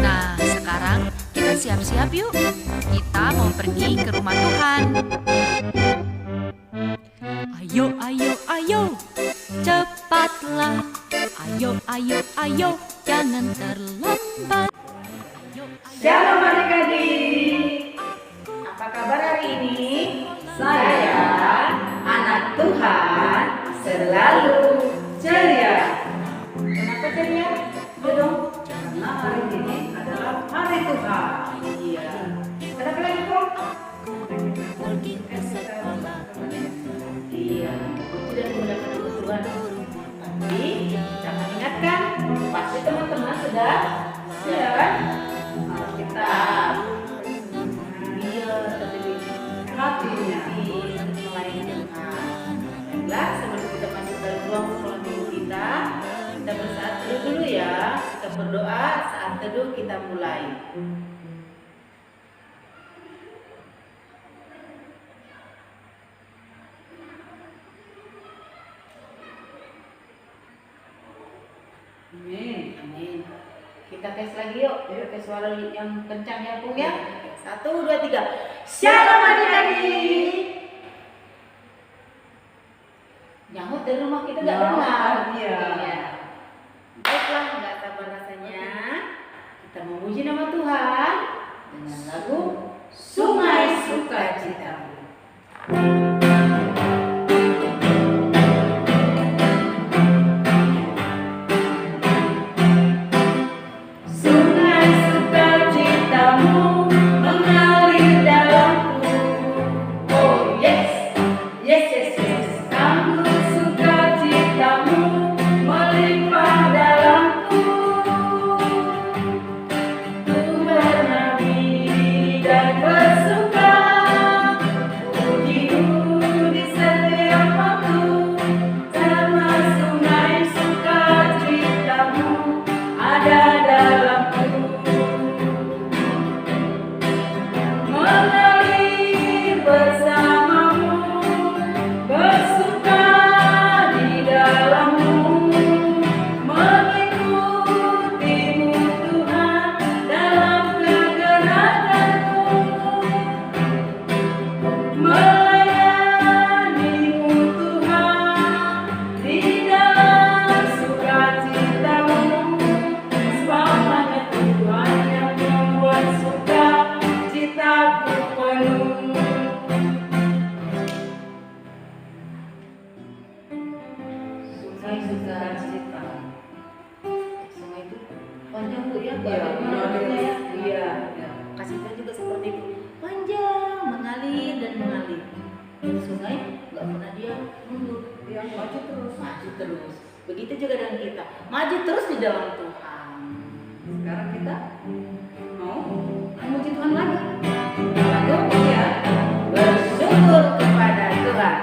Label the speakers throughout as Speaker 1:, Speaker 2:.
Speaker 1: Nah, sekarang kita siap-siap yuk. Kita mau pergi ke rumah Tuhan. Ayo, ayo, ayo, cepatlah. Ayo, ayo, ayo, jangan terlambat.
Speaker 2: Shalom adik-adik, apa kabar hari ini? Saya, anak Tuhan, selalu ceria. Kenapa ceria? Dong, karena hari ini adalah hari Tuhan. Iya. Kenapa lagi kok? Iya, puji dan muliakan nama Tuhan. Tapi kita mengingatkan, pasti teman-teman sudah kan? Kita hatinya melayani Tuhan. Baiklah, sebelum kita masuk dalam ruang sholat minggu kita bersaat teduh dulu ya. Kita berdoa, saat teduh kita mulai. Amin, amin. Kita tes lagi yuk, tes suara yang kencang ya Pung ya. 1, 2, 3. Shalom adik-adik. Nyamuk dari rumah kita nggak dengar. Iya. Baiklah, nggak sabar rasanya. Kita memuji nama Tuhan dengan lagu Sungai Sukacitamu. Sungai itu panjang tuh ya, iya. Kasihkan juga seperti itu, panjang, mengalir dan mengalir. Sungai nggak pernah dia mundur, dia maju terus. Begitu juga dengan kita, maju terus di dalam Tuhan. Sekarang kita mau memuji Tuhan lagi. Lagu ya, bersyukur kepada Tuhan.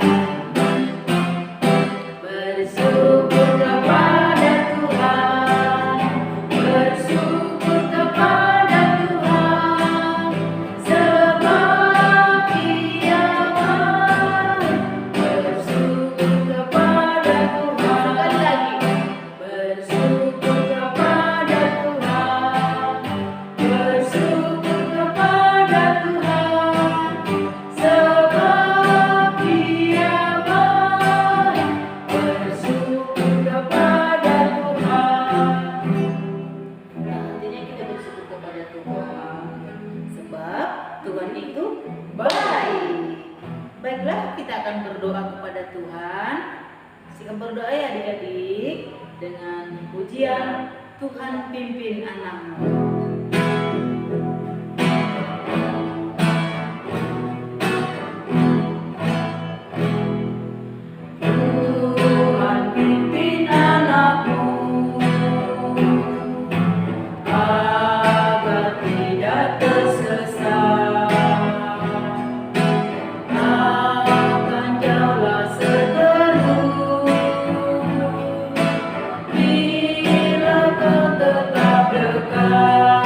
Speaker 2: Tuhan itu baik. Baiklah, kita akan berdoa kepada Tuhan. Silakan berdoa ya adik-adik dengan pujian Tuhan pimpin anakmu. Bila kau tetap dekat.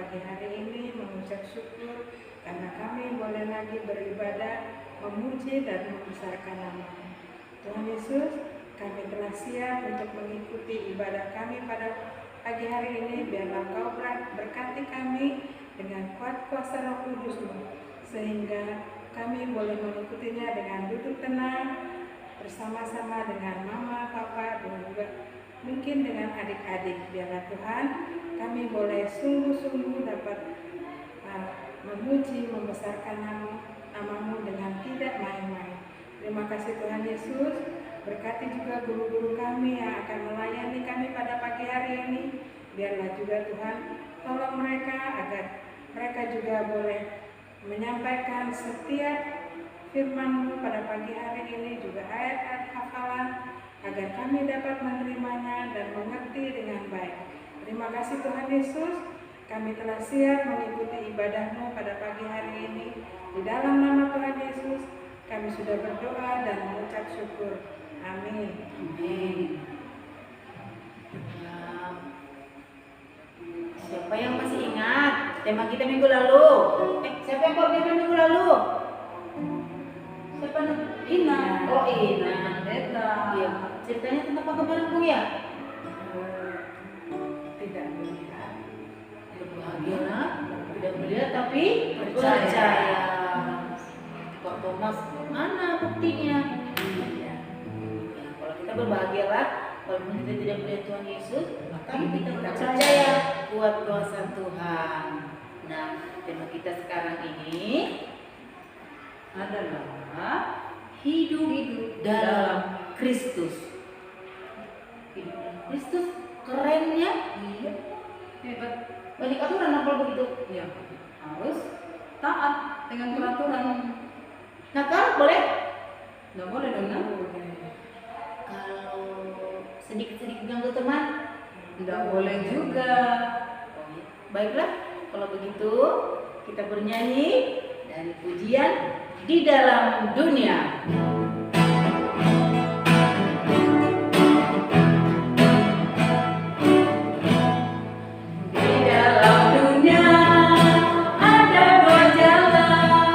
Speaker 3: pagi hari ini mengucap syukur karena kami boleh lagi beribadah, memuji dan membesarkan nama-Mu. Tuhan Yesus, kami telah siap untuk mengikuti ibadah kami pada pagi hari ini. Biarlah Kau berkati kami dengan kuat kuasa Roh Kudus-Mu, sehingga kami boleh mengikutinya dengan duduk tenang bersama-sama dengan mama, papa, dan juga mungkin dengan adik-adik. Biarlah Tuhan, kami boleh sungguh-sungguh dapat memuji, membesarkan nama-Mu dengan tidak main-main. Terima kasih Tuhan Yesus. Berkati juga guru-guru kami yang akan melayani kami pada pagi hari ini. Biarlah juga Tuhan, tolong mereka agar mereka juga boleh menyampaikan setiap firman-Mu pada pagi hari ini, juga ayat-ayat hafalan, agar kami dapat menerimanya dan mengerti dengan baik. Terima kasih Tuhan Yesus, kami telah siap mengikuti ibadah-Mu pada pagi hari ini. Di dalam nama Tuhan Yesus, kami sudah berdoa dan mengucap syukur. Amin.
Speaker 2: Amin. Siapa yang masih ingat tema kita minggu lalu? Siapa yang bawa tema minggu lalu? Siapa? Ina. Oh, Ina. Iya. Ceritanya tentang apa kemarin, Bu ya?
Speaker 3: Tidak melihat,
Speaker 2: Berbahagia, tidak melihat tapi percaya. Pak Thomas, mana buktinya? Ya, kalau kita berbahagialah, walaupun kita tidak melihat Tuhan Yesus, maka kita percaya kuat kuasa Tuhan. Nah, tema kita sekarang ini adalah hidup dalam Kristus. Hidup dalam Kristus, kerennya. Iya.
Speaker 4: Hebat.
Speaker 2: Banyak aturan apa begitu?
Speaker 4: Ya.
Speaker 2: Harus.
Speaker 4: Taat dengan peraturan.
Speaker 2: Nakal boleh?
Speaker 4: Nggak boleh dong, Nak?
Speaker 2: Kalau sedikit-sedikit ganggu teman,
Speaker 4: Nggak boleh juga.
Speaker 2: oh, iya. Baiklah, kalau begitu kita bernyanyi dari pujian di dalam dunia. Di dalam dunia ada dua jalan,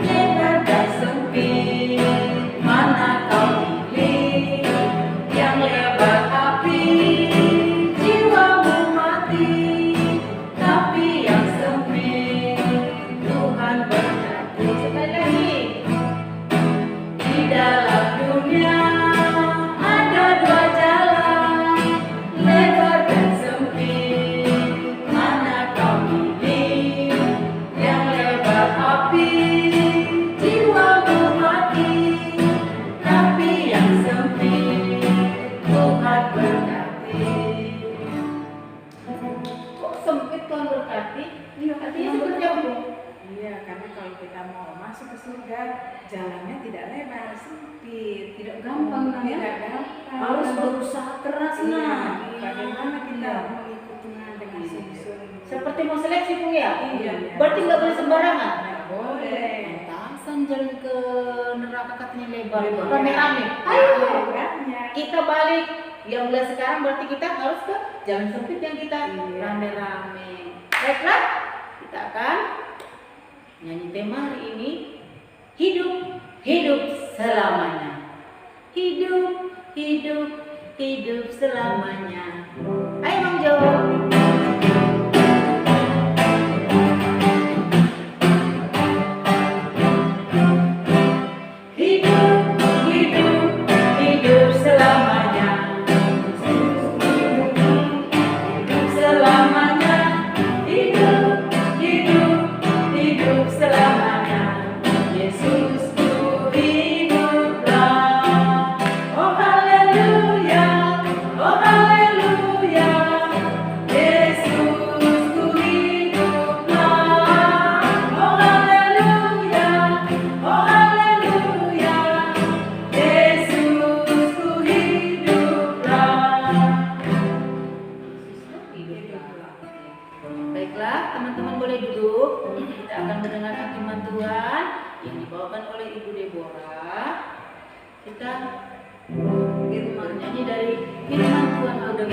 Speaker 2: lebar dan sempit. Mana kau pilih? Yang lebar api, jiwamu mati. Tapi yang sempit, Tuhan berkati. Sekali lagi. Di dalam dunia ada dua jalan, lebar dan sempit. Mana kau pilih? Yang lebar api, jiwamu mati. Tapi yang sempit, Tuhan berkati. Kok sempit Tuhan berkati? Artinya seperti apa, Bu?
Speaker 3: iya, karena kalau kita mau masuk ke surga, jalannya tidak lebar, sempit,
Speaker 4: Tidak gampang, Nak, ya?
Speaker 3: tidak gampang.
Speaker 2: Harus berusaha keras,
Speaker 3: Iya,
Speaker 2: nah.
Speaker 3: bagaimana kita
Speaker 4: Iya.
Speaker 3: mengikutinya dengan sungguh-sungguh?
Speaker 2: Seperti mau seleksi, Bu ya?
Speaker 3: Iya.
Speaker 2: Berarti nggak boleh sembarangan.
Speaker 3: Nggak boleh.
Speaker 2: Pantasan jalan ke neraka katanya lebar.
Speaker 4: Lebar.
Speaker 2: Rame-rame. Ayo.
Speaker 3: Banyak.
Speaker 2: Kita balik. Yang mulai sekarang berarti kita harus ke jalan sempit yang kita
Speaker 3: Iya.
Speaker 2: rame-rame. Baiklah, kita akan nyanyi tema hari ini. Hidup selamanya. Hidup selamanya. Ayo Bang Jo. Hidup selamanya. Hidup selamanya. Hidup selamanya. Yesusku hiduplah. Oh haleluya. Oh haleluya. Yesusku hiduplah. Oh haleluya. Oh haleluya. Yesusku hiduplah. Baiklah, teman-teman boleh duduk. Kita akan mendengarkan firman Tuhan yang dibawakan oleh Ibu Deborah. Kita bernyanyi dari firman Tuhan. Udah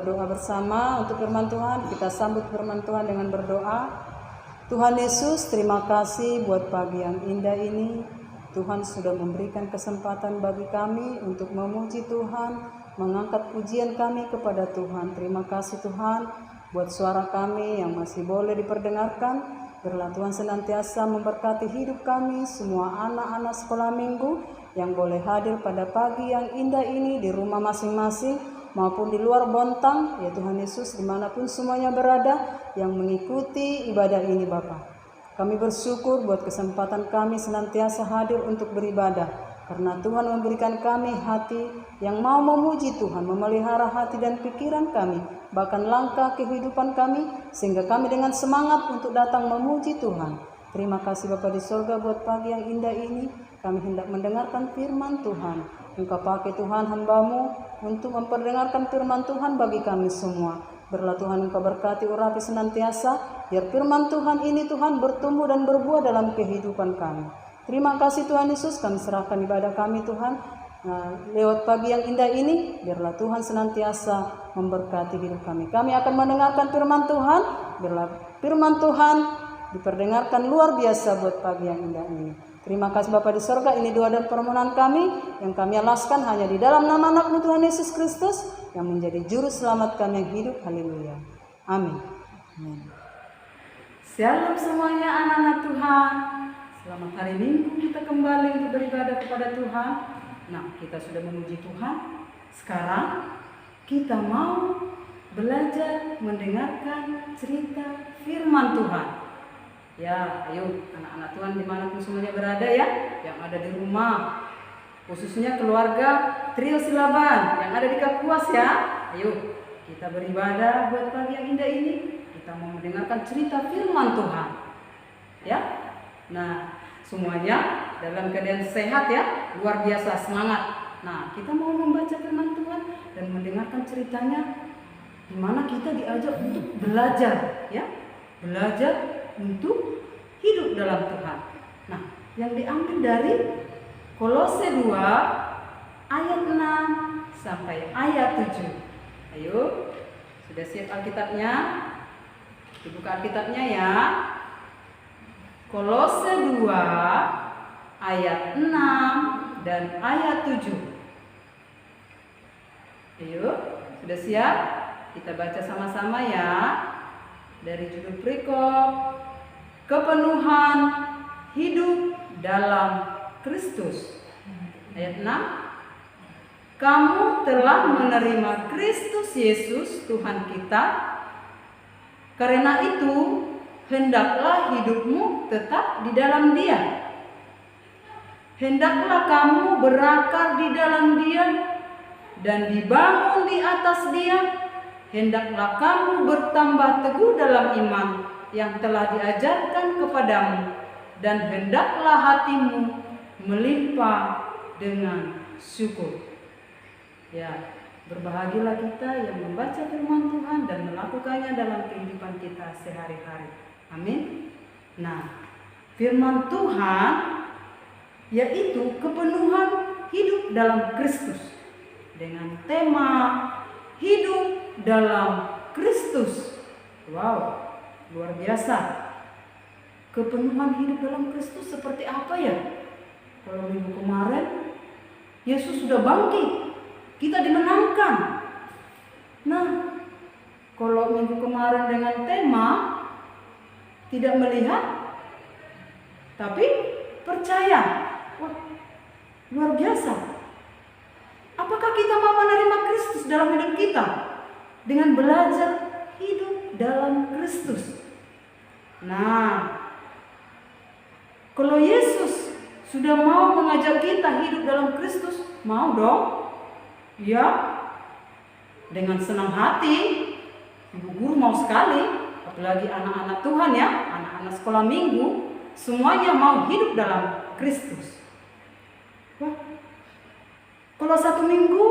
Speaker 4: berdoa bersama untuk firman Tuhan. Kita sambut firman Tuhan dengan berdoa. Tuhan Yesus, terima kasih buat pagi yang indah ini. Tuhan sudah memberikan kesempatan bagi kami untuk memuji Tuhan, mengangkat pujian kami kepada Tuhan. Terima kasih Tuhan buat suara kami yang masih boleh diperdengarkan. Biarlah Tuhan senantiasa memberkati hidup kami, semua anak-anak sekolah minggu yang boleh hadir pada pagi yang indah ini di rumah masing-masing maupun di luar Bontang, ya Tuhan Yesus, dimanapun semuanya berada yang mengikuti ibadah ini Bapa. Kami bersyukur buat kesempatan kami senantiasa hadir untuk beribadah, karena Tuhan memberikan kami hati yang mau memuji Tuhan, memelihara hati dan pikiran kami, bahkan langkah kehidupan kami, sehingga kami dengan semangat untuk datang memuji Tuhan. Terima kasih Bapa di sorga buat pagi yang indah ini. Kami hendak mendengarkan firman Tuhan. Engkau pakai Tuhan hamba-Mu untuk memperdengarkan firman Tuhan bagi kami semua. Biarlah Tuhan Engkau berkati urapi senantiasa, biar firman Tuhan ini Tuhan bertumbuh dan berbuah dalam kehidupan kami. Terima kasih Tuhan Yesus, kami serahkan ibadah kami Tuhan. Lewat pagi yang indah ini, biarlah Tuhan senantiasa memberkati hidup kami. Kami akan mendengarkan firman Tuhan, biarlah firman Tuhan diperdengarkan luar biasa buat pagi yang indah ini. Terima kasih Bapa di sorga, ini doa dan permohonan kami yang kami alaskan hanya di dalam nama anak-Mu Tuhan Yesus Kristus yang menjadi juru selamat kami yang hidup. Haleluya. Amin. Shalom semuanya anak-anak Tuhan. Selamat hari Minggu kita kembali untuk beribadah kepada Tuhan. Nah, kita sudah memuji Tuhan. Sekarang kita mau belajar mendengarkan cerita firman Tuhan. Ya, ayo anak-anak Tuhan dimanapun semuanya berada ya, yang ada di rumah, khususnya keluarga Trio Silaban yang ada di Kapuas ya. Ayo kita beribadah buat pagi yang indah ini. Kita mau mendengarkan cerita firman Tuhan. Ya. Nah, semuanya dalam keadaan sehat ya, luar biasa semangat. Nah, kita mau membaca firman Tuhan dan mendengarkan ceritanya, di mana kita diajak untuk belajar ya, belajar untuk hidup dalam Tuhan. Nah, yang diambil dari Kolose 2 ayat 6 sampai ayat 7. Ayo, sudah siap Alkitabnya? Dibuka Alkitabnya ya. Kolose 2 ayat 6 dan ayat 7. Ayo, sudah siap? Kita baca sama-sama ya. Dari judul perikop, kepenuhan hidup dalam Kristus. Ayat 6. Kamu telah menerima Kristus Yesus Tuhan kita. Karena itu, hendaklah hidupmu tetap di dalam Dia. Hendaklah kamu berakar di dalam Dia dan dibangun di atas Dia. Hendaklah kamu bertambah teguh dalam iman yang telah diajarkan kepadamu, dan hendaklah hatimu melimpah dengan syukur. Ya, berbahagialah kita yang membaca firman Tuhan dan melakukannya dalam kehidupan kita sehari-hari. Amin. Nah, firman Tuhan yaitu kepenuhan hidup dalam Kristus, dengan tema hidup dalam Kristus. Wow, luar biasa. Kepenuhan hidup dalam Kristus seperti apa ya? Kalau minggu kemarin Yesus sudah bangkit, kita dimenangkan. Nah, kalau minggu kemarin dengan tema tidak melihat tapi percaya. Wah, luar biasa. Apakah kita mau menerima Kristus dalam hidup kita dengan belajar hidup dalam Kristus? Nah, kalau Yesus sudah mau mengajak kita hidup dalam Kristus, mau dong? Ya, dengan senang hati. Ibu guru mau sekali, apalagi anak-anak Tuhan ya, anak-anak sekolah minggu, semuanya mau hidup dalam Kristus. Wah, kalau satu minggu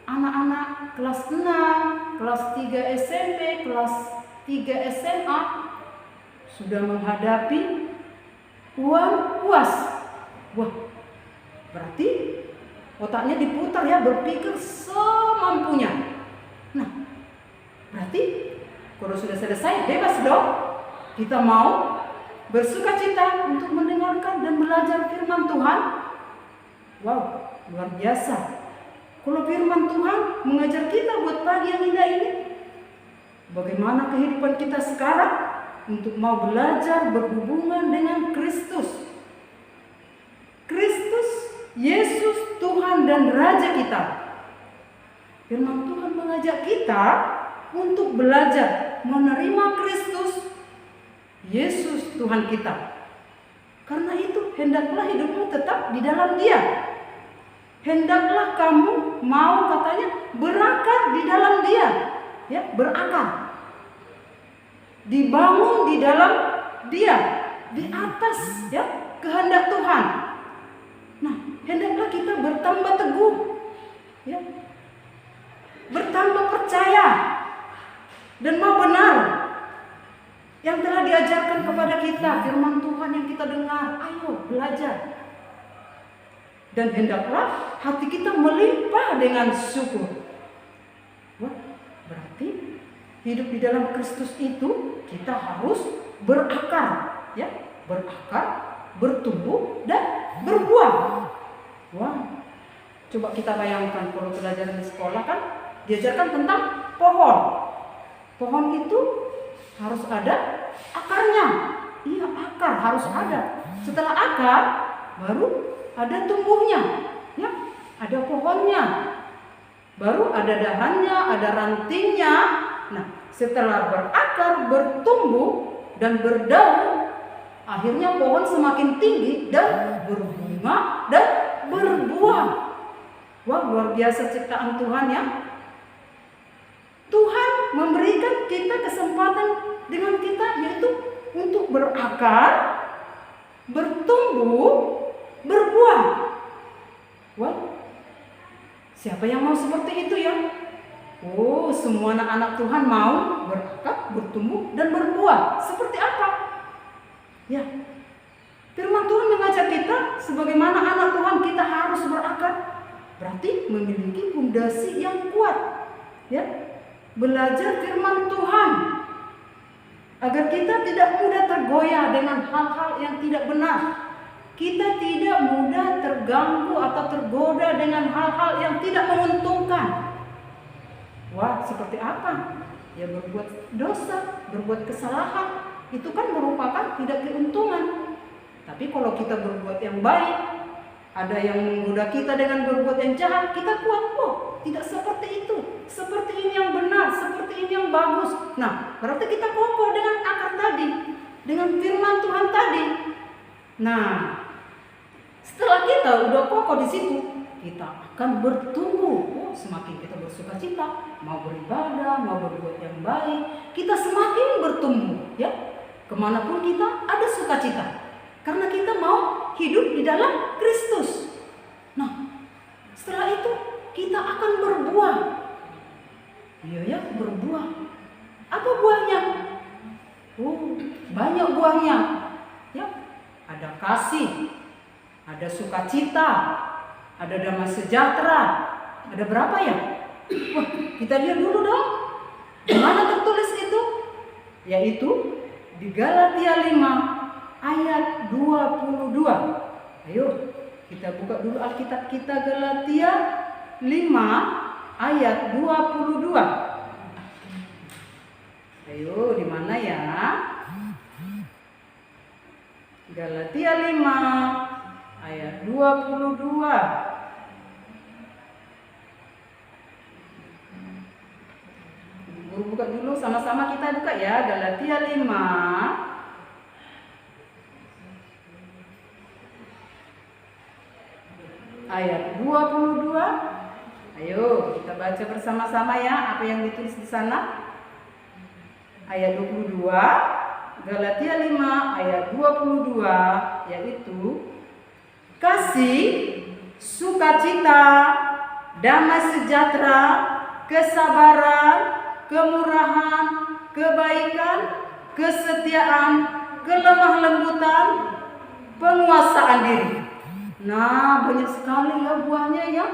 Speaker 4: anak-anak kelas 6, kelas 3 SMP, kelas 3 SMA sudah menghadapi UAS. Wah, berarti otaknya diputar ya, berpikir semampunya. Nah, Kalau sudah selesai, bebas dong. Kita mau bersukacita untuk mendengarkan dan belajar firman Tuhan. Wow, luar biasa. Kalau firman Tuhan mengajar kita buat pagi yang indah ini, bagaimana kehidupan kita sekarang untuk mau belajar berhubungan dengan Kristus. Kristus, Yesus, Tuhan dan Raja kita. Firman Tuhan mengajak kita untuk belajar menerima Kristus, Yesus Tuhan kita. Karena itu hendaklah hidupmu tetap di dalam Dia. Hendaklah kamu mau katanya berakar di dalam Dia, ya, berakar. Dibangun di dalam Dia, di atas ya kehendak Tuhan. Nah, hendaklah kita bertambah teguh, ya, bertambah percaya dan mau benar yang telah diajarkan kepada kita, firman Tuhan yang kita dengar. Ayo belajar. Dan hendaklah hati kita melimpah dengan syukur. Wah, berarti hidup di dalam Kristus itu kita harus berakar, ya, berakar, bertumbuh dan berbuah. Wah, coba kita bayangkan kalau pelajaran di sekolah kan diajarkan tentang pohon. Pohon itu harus ada akarnya. Iya, akar harus ada. Setelah akar, baru ada tumbuhnya. Ya, ada pohonnya. Baru ada dahannya, ada rantingnya. Nah, setelah berakar, bertumbuh dan berdaun, akhirnya pohon semakin tinggi dan berbunga dan berbuah. Wah, luar biasa ciptaan Tuhan ya. Tuhan memberikan kita kesempatan dengan kita, yaitu untuk berakar, bertumbuh, berbuah. Wah, siapa yang mau seperti itu ya? Oh, semua anak-anak Tuhan mau berakar, bertumbuh, dan berbuah. Seperti apa? Ya, firman Tuhan mengajak kita sebagaimana anak Tuhan kita harus berakar. Berarti memiliki fondasi yang kuat. Ya, belajar firman Tuhan agar kita tidak mudah tergoyah dengan hal-hal yang tidak benar. Kita tidak mudah terganggu atau tergoda dengan hal-hal yang tidak menguntungkan. Wah, seperti apa? Ya, berbuat dosa, berbuat kesalahan, itu kan merupakan tidak keuntungan. Tapi kalau kita berbuat yang baik, ada yang menggoda kita dengan berbuat yang jahat, kita kuat. Oh, tidak seperti itu. Seperti ini yang benar, seperti ini yang bagus. Nah, berarti kita kokoh dengan akar tadi, dengan firman Tuhan tadi. Nah, setelah kita udah kokoh di situ, kita akan bertumbuh. Oh, semakin kita bersukacita, mau beribadah, mau berbuat yang baik, kita semakin bertumbuh. Ya, kemanapun kita ada sukacita, karena kita mau hidup di dalam Kristus. Nah, setelah itu kita akan berbuah. Iya ya, berbuah. Apa buahnya? Oh, banyak buahnya. Ya, ada kasih, ada sukacita, ada damai sejahtera. Ada berapa ya? Wah, kita lihat dulu dong. Di mana tertulis itu? Yaitu di Galatia 5 ayat 22. Ayo, kita buka dulu Alkitab kita, Galatia 5 ayat 22. Ayo, di mana ya? Galatia 5 ayat 22. Guru buka dulu, sama-sama kita buka ya, Galatia 5 ayat 22. Ayo kita baca bersama-sama ya apa yang ditulis di sana. Ayat 22, Galatia 5 ayat 22, yaitu kasih, sukacita, damai sejahtera, kesabaran, kemurahan, kebaikan, kesetiaan, kelemah lembutan, penguasaan diri. Nah, banyak sekali ya buahnya ya.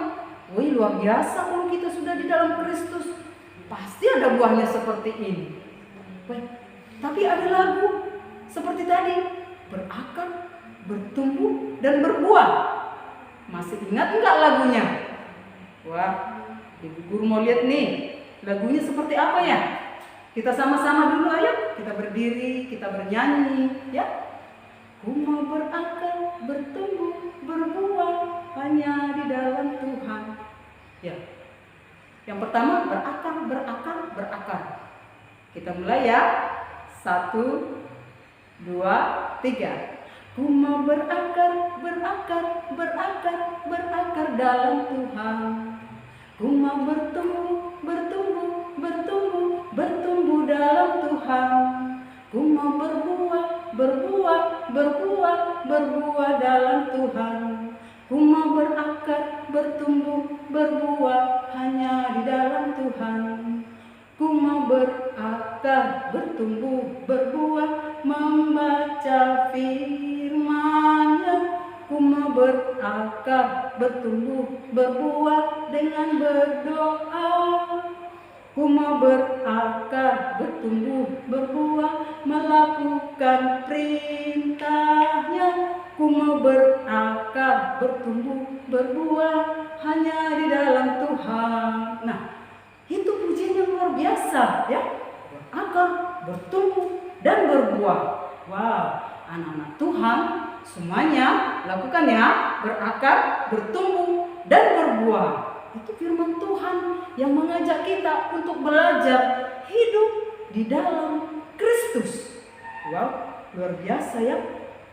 Speaker 4: Wih, luar biasa kalau kita sudah di dalam Kristus. Pasti ada buahnya seperti ini. Baik. Tapi ada lagu seperti tadi, berakar, bertumbuh, dan berbuah. Masih ingat enggak lagunya? Wah, Ibu Guru mau lihat nih, lagunya seperti apa ya? Kita sama-sama dulu ayo, kita berdiri, kita bernyanyi, ya. Ku mau berakar, bertumbuh, berbuah hanya di dalam Tuhan. Ya. Yang pertama berakar, berakar, berakar. Kita mulai ya. 1, 2, 3. Ku mau berakar, berakar, berakar, berakar dalam Tuhan. Ku mau bertumbuh, bertumbuh, bertumbuh, bertumbuh dalam Tuhan. Ku mau berbuah, berbuah, berbuah, berbuah dalam Tuhan. Ku mau berakar, bertumbuh, berbuah hanya di dalam Tuhan. Ku mau berakar, bertumbuh, berbuah, membaca firman-Nya. Ku mau berakar, bertumbuh, berbuah dengan berdoa. Ku mau berakar, bertumbuh, berbuah, melakukan perintah-Nya. Ku mau berakar, bertumbuh, berbuah hanya di dalam Tuhan. Nah, itu pujian yang luar biasa ya. Berakar, bertumbuh, dan berbuah. Wow, anak-anak Tuhan semuanya lakukan ya. Berakar, bertumbuh, dan berbuah. Itu firman Tuhan yang mengajak kita untuk belajar hidup di dalam Kristus. Wow, luar biasa ya.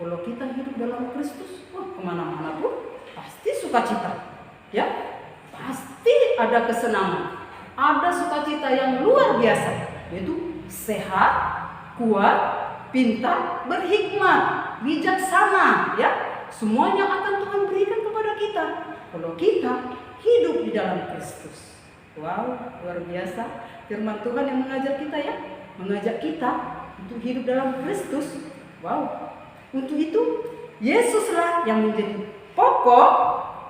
Speaker 4: Kalau kita hidup dalam Kristus, wah, kemana-mana pun pasti sukacita. Ya, pasti ada kesenangan. Ada sukacita yang luar biasa, yaitu sehat, kuat, pintar, berhikmat, bijaksana. Ya, semuanya akan Tuhan berikan kepada kita kalau kita hidup di dalam Kristus. Wow, luar biasa. Firman Tuhan yang mengajak kita ya, mengajak kita untuk hidup dalam Kristus. Wow. Untuk itu Yesuslah yang menjadi pokok,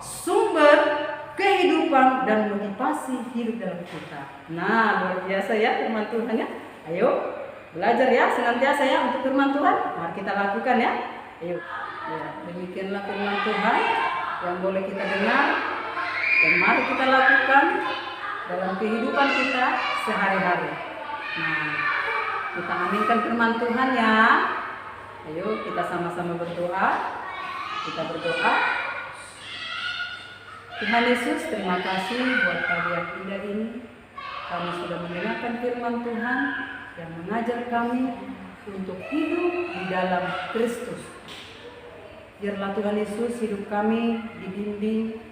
Speaker 4: sumber kehidupan dan motivasi hidup dalam kita. Nah, luar biasa ya firman Tuhan ya. Ayo belajar ya senantiasa ya untuk firman Tuhan. Mari kita lakukan ya. Ayo. Ya, demikianlah firman Tuhan yang boleh kita dengar dan mari kita lakukan dalam kehidupan kita sehari-hari. Nah, kita aminkan firman Tuhan ya. Ayo kita sama-sama berdoa. Kita berdoa. Tuhan Yesus, terima kasih buat pagi yang indah ini. Kami sudah mendengarkan firman Tuhan yang mengajar kami untuk hidup di dalam Kristus. Biarlah Tuhan Yesus hidup kami dibimbing,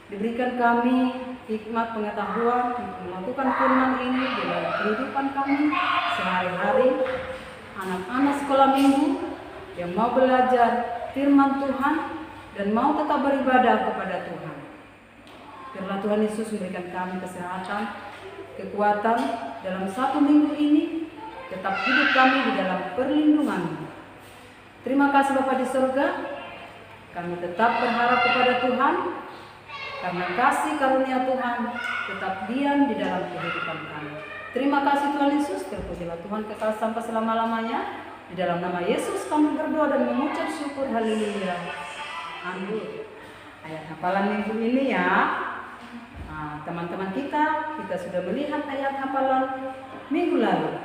Speaker 4: diberikan kami hikmat pengetahuan untuk melakukan firman ini di dalam kehidupan kami sehari-hari. Anak-anak sekolah minggu yang mau belajar firman Tuhan dan mau tetap beribadah kepada Tuhan. Biarlah Tuhan Yesus memberikan kami kesehatan, kekuatan dalam 1 minggu ini, tetap hidup kami di dalam perlindungan-Mu. Terima kasih Bapa di surga, kami tetap berharap kepada Tuhan, karena kasih karunia Tuhan tetap diam di dalam kehidupan kami. Terima kasih Tuhan Yesus, terpujilah Tuhan kekal sampai selama-lamanya. Di dalam nama Yesus kami berdoa dan mengucap syukur, haleluya. Amin. Ayat hafalan minggu ini ya. Nah, teman-teman kita sudah melihat ayat hafalan minggu lalu.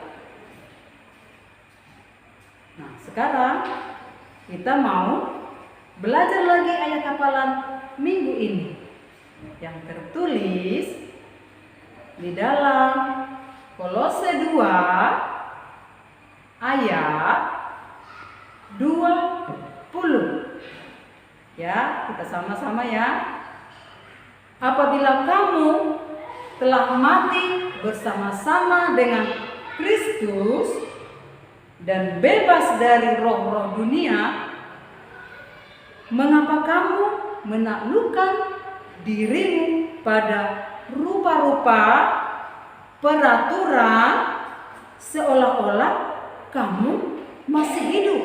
Speaker 4: Nah, sekarang kita mau belajar lagi ayat hafalan minggu ini yang tertulis di dalam Kolose 2 ayat 20. Ya, kita sama-sama ya. Apabila kamu telah mati bersama-sama dengan Kristus dan bebas dari roh-roh dunia, mengapa kamu menaklukkan dirimu pada rupa-rupa peraturan seolah-olah kamu masih hidup?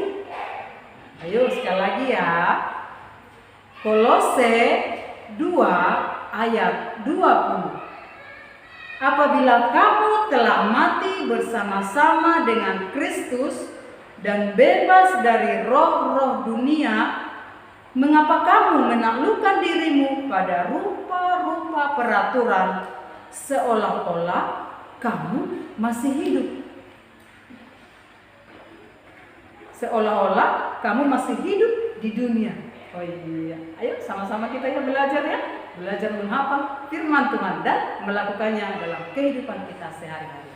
Speaker 4: Ayo sekali lagi ya. Kolose 2 ayat 20. Apabila kamu telah mati bersama-sama dengan Kristus dan bebas dari roh-roh dunia, mengapa kamu menaklukkan dirimu pada rupa-rupa peraturan seolah-olah kamu masih hidup? Seolah-olah kamu masih hidup di dunia. Oh iya, ayo sama-sama kita ya belajar ya. Belajar menghafal firman Tuhan dan melakukannya dalam kehidupan kita sehari-hari.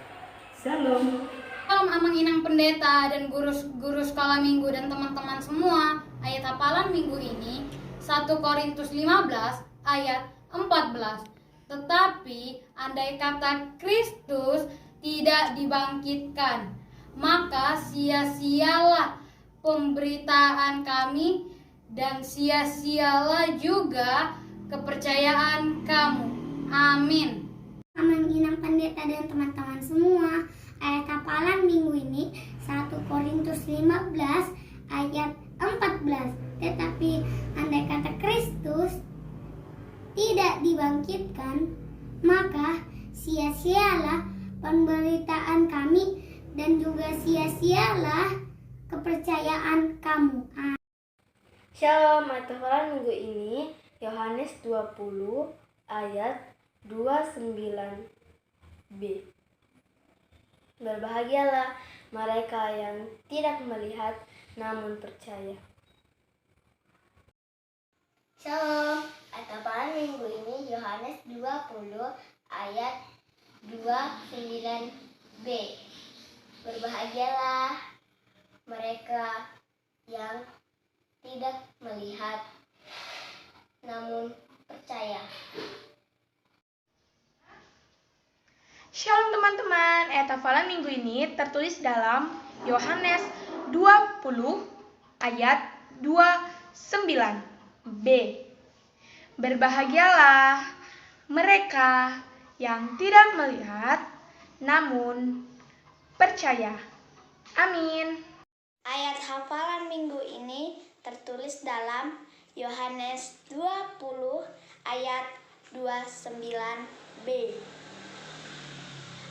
Speaker 4: Shalom.
Speaker 5: Salam Amang Inang Pendeta dan guru sekolah minggu dan teman-teman semua. Ayat hafalan minggu ini 1 Korintus 15 ayat 14. Tetapi andai kata Kristus tidak dibangkitkan, maka sia-sialah pemberitaan kami dan sia-sialah juga kepercayaan kamu. Amin.
Speaker 6: Amang Inang Pendeta dan teman-teman semua, ayat hafalan minggu ini 1 Korintus 15 ayat 14. Tetapi andai kata Kristus tidak dibangkitkan, maka sia-sialah pemberitaan kami dan juga sia-sialah kepercayaan kamu.
Speaker 7: Shalom, ayat hafalan minggu ini Yohanes 20 ayat 29b. Berbahagialah mereka yang tidak melihat namun percaya.
Speaker 6: Shalom, ayat hafalan minggu ini Yohanes 20 ayat 29b. Berbahagialah mereka yang tidak melihat namun percaya.
Speaker 8: Shalom teman-teman, ayat hafalan minggu ini tertulis dalam Yohanes 20 ayat 29b. Berbahagialah mereka yang tidak melihat namun percaya. Amin.
Speaker 6: Ayat hafalan minggu ini tertulis dalam Yohanes 20 ayat 29b.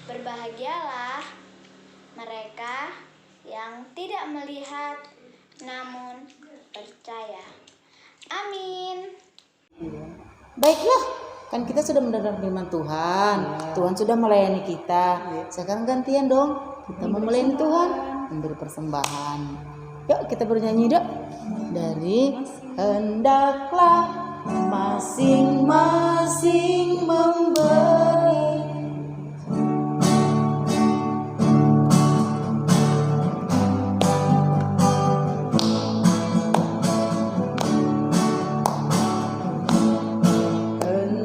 Speaker 6: Berbahagialah mereka yang tidak melihat namun percaya. Amin.
Speaker 2: Baiklah, kan kita sudah mendengar firman Tuhan. Tuhan sudah melayani kita. Sekarang gantian dong, kita mau melayani Tuhan, memberi persembahan. Yuk kita bernyanyi dok. Dari hendaklah masing-masing memberi.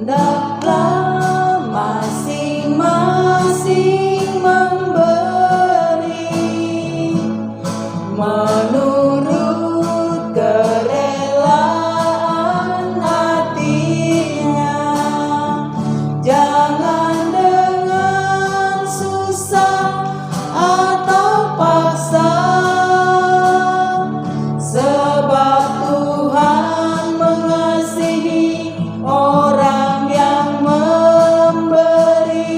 Speaker 2: Hendaklah masing-masing memberi menurut kerelaan hatinya. Jangan dengan susah atau paksa, sebab Tuhan mengasihi orang yang memberi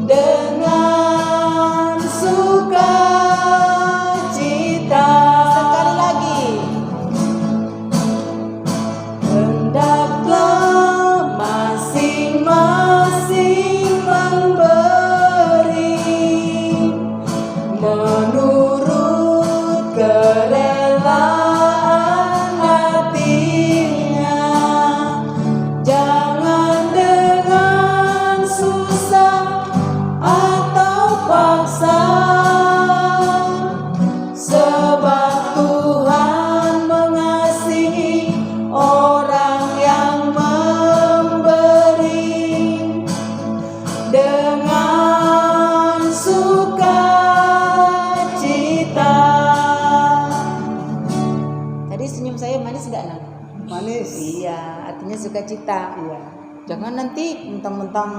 Speaker 2: dengan sukacita. Sekali lagi. Hendaklah masing-masing memberi menurut kerelaan hatinya. Jangan dengan susah atau paksa, sebab Tuhan mengasihi orang yang memberi dengan sukacita. Tadi senyum saya manis nggak, Nak?
Speaker 4: Manis.
Speaker 2: Iya, artinya sukacita.
Speaker 4: Iya.
Speaker 2: Jangan nanti mentang-mentang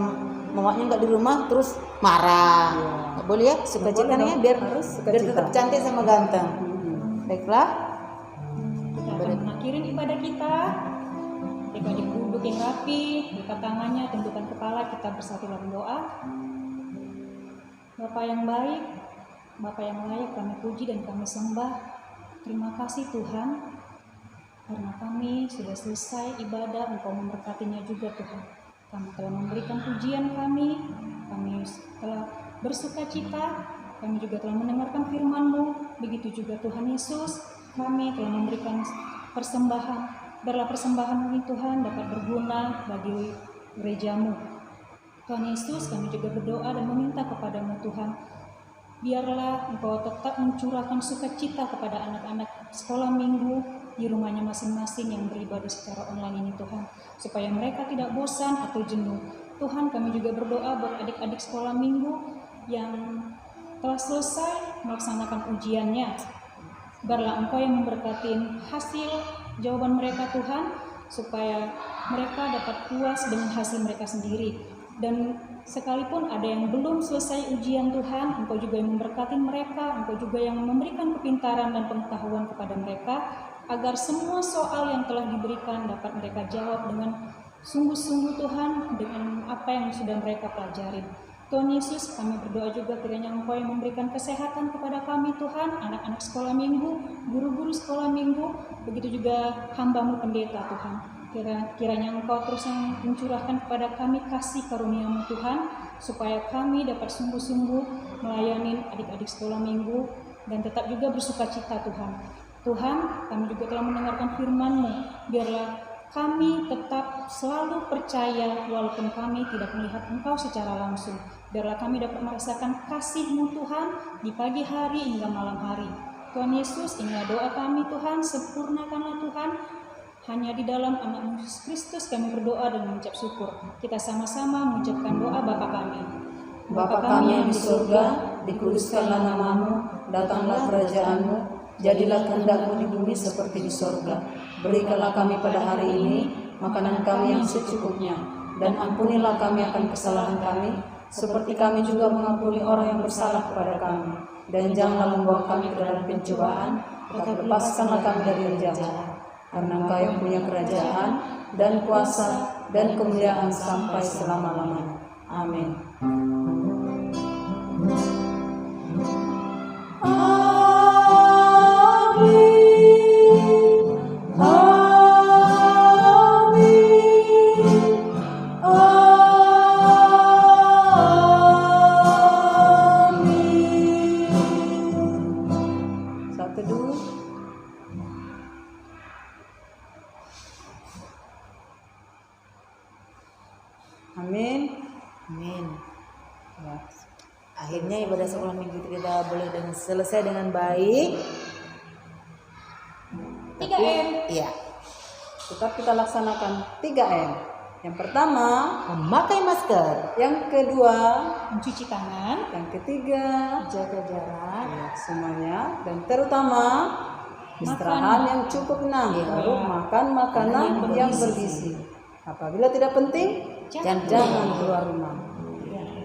Speaker 2: mamanya nggak di rumah terus marah. Nggak boleh ya, sukacitanya
Speaker 4: dong,
Speaker 2: biar
Speaker 4: harus
Speaker 2: biar
Speaker 4: sukacita.
Speaker 2: tetap cantik sama ganteng. Baiklah.
Speaker 4: Kita akan mengakhiri ibadah kita
Speaker 9: Adik-adik duduk yang rapi, lipat tangannya, tundukkan kepala, kita bersatu dalam doa. Bapa yang baik, Bapa yang layak kami puji dan kami sembah. Terima kasih Tuhan, karena kami sudah selesai ibadah, Engkau memberkatinya juga Tuhan. Kami telah memberikan pujian kami telah bersuka cita, kami juga telah mendengarkan firman-Mu. Begitu juga Tuhan Yesus, kami telah memberikan persembahan. Biarlah persembahan ini Tuhan dapat berguna bagi gereja-Mu. Tuhan Yesus, kami juga berdoa dan meminta kepada-Mu Tuhan, biarlah Engkau tetap mencurahkan sukacita kepada anak-anak sekolah minggu di rumahnya masing-masing yang beribadah secara online ini Tuhan, supaya mereka tidak bosan atau jenuh. Tuhan, kami juga berdoa buat adik-adik sekolah minggu yang telah selesai melaksanakan ujiannya. Biarlah Engkau yang memberkati hasil jawaban mereka Tuhan, supaya mereka dapat puas dengan hasil mereka sendiri. Dan sekalipun ada yang belum selesai ujian Tuhan, Engkau juga yang memberkati mereka, Engkau juga yang memberikan kepintaran dan pengetahuan kepada mereka, agar semua soal yang telah diberikan dapat mereka jawab dengan sungguh-sungguh Tuhan, dengan apa yang sudah mereka pelajari. Tuhan Yesus, kami berdoa juga kiranya Engkau yang memberikan kesehatan kepada kami Tuhan, anak-anak sekolah minggu, guru-guru sekolah minggu, begitu juga hamba-Mu pendeta Tuhan. Kiranya Engkau terus yang mencurahkan kepada kami kasih karunia-Mu Tuhan, supaya kami dapat sungguh-sungguh melayani adik-adik sekolah minggu dan tetap juga bersuka cita Tuhan. Tuhan, kami juga telah mendengarkan firman-Mu, biarlah kami tetap selalu percaya walaupun kami tidak melihat Engkau secara langsung. Biarlah kami dapat merasakan kasih-Mu Tuhan di pagi hari hingga malam hari. Tuhan Yesus, inilah doa kami Tuhan, sempurnakanlah Tuhan. Hanya di dalam anak Yesus Kristus kami berdoa dan mengucap syukur. Kita sama-sama mengucapkan doa Bapa kami.
Speaker 4: Bapa kami yang di surga, dikuduskanlah nama-Mu, datanglah kerajaan-Mu, jadilah kehendak-Mu di bumi seperti di surga. Berikanlah kami pada hari ini makanan kami yang secukupnya, dan ampunilah kami akan kesalahan kami, seperti kami juga mengampuni orang yang bersalah kepada kami. Dan janganlah membawa kami ke dalam pencobaan, tetapi lepaskanlah kami dari yang jahat. Karena Engkau yang punya kerajaan dan kuasa dan kemuliaan sampai selama-lamanya. Amin.
Speaker 2: Amin. Ya. Akhirnya ibadah sekolah minggu kita boleh selesai dengan baik.
Speaker 9: 3M.
Speaker 2: Iya.
Speaker 4: Tetap kita laksanakan 3M. Yang pertama,
Speaker 2: Memakai masker.
Speaker 4: yang kedua,
Speaker 9: Mencuci tangan.
Speaker 4: yang ketiga,
Speaker 2: Jaga jarak.
Speaker 4: semuanya, dan terutama istirahat yang cukup. Baru makan makanan yang bergizi. Apabila tidak penting, jangan keluar rumah.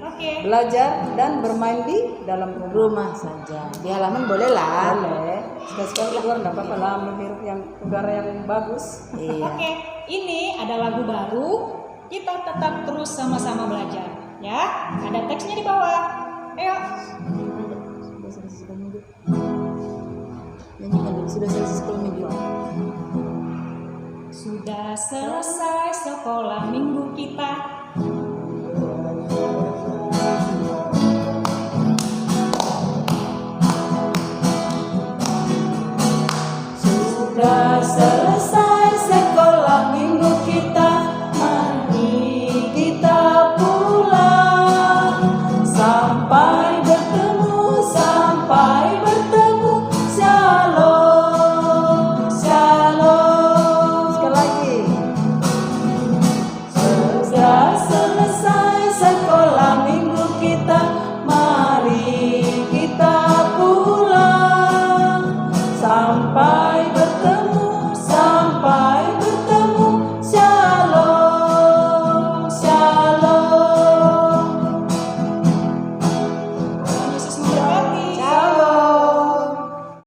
Speaker 9: Oke.
Speaker 4: Belajar dan bermain di dalam rumah.
Speaker 2: Rumah saja. Di halaman boleh lah.
Speaker 4: Boleh. Sekali-sekali keluar nggak apa-apa lah, menghirup yang udara yang bagus.
Speaker 2: Iya.
Speaker 9: Oke, ini ada lagu baru. Kita tetap terus sama-sama belajar, ya. Ada teksnya di bawah. Ayo.
Speaker 2: Sudah selesai sekolah minggu. Nyanyikan dulu. Sudah selesai sekolah minggu.
Speaker 9: Sudah selesai sekolah minggu kita.